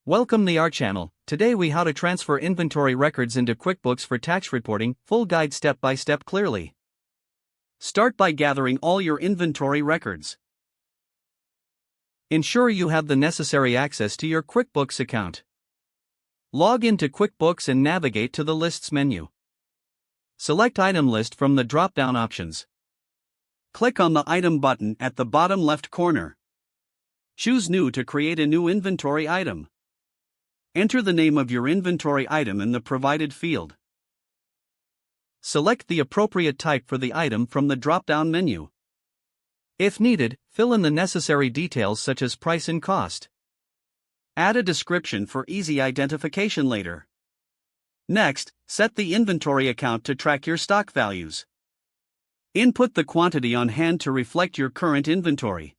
Welcome to our channel. Today we how to transfer inventory records into QuickBooks for tax reporting, full guide step by step clearly. Start by gathering all your inventory records. Ensure you have the necessary access to your QuickBooks account. Log into QuickBooks and navigate to the Lists menu. Select Item List from the drop-down options. Click on the Item button at the bottom left corner. Choose New to create a new inventory item. Enter the name of your inventory item in the provided field. Select the appropriate type for the item from the drop-down menu. If needed, fill in the necessary details such as price and cost. Add a description for easy identification later. Next, set the inventory account to track your stock values. Input the quantity on hand to reflect your current inventory.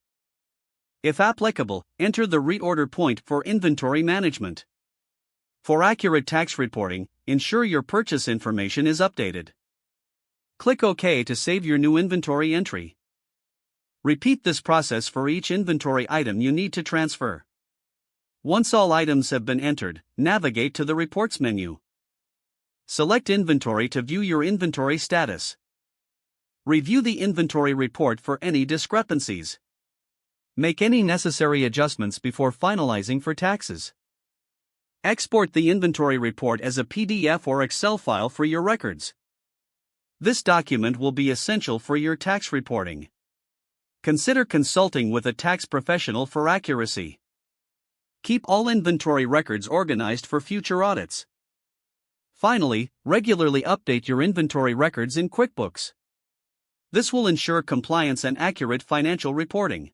If applicable, enter the reorder point for inventory management. For accurate tax reporting, ensure your purchase information is updated. Click OK to save your new inventory entry. Repeat this process for each inventory item you need to transfer. Once all items have been entered, navigate to the Reports menu. Select Inventory to view your inventory status. Review the inventory report for any discrepancies. Make any necessary adjustments before finalizing for taxes. Export the inventory report as a PDF or Excel file for your records. This document will be essential for your tax reporting. Consider consulting with a tax professional for accuracy. Keep all inventory records organized for future audits. Finally, regularly update your inventory records in QuickBooks. This will ensure compliance and accurate financial reporting.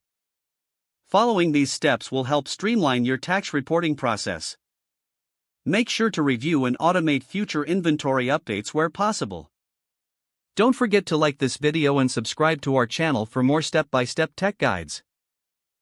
Following these steps will help streamline your tax reporting process. Make sure to review and automate future inventory updates where possible. Don't forget to like this video and subscribe to our channel for more step-by-step tech guides.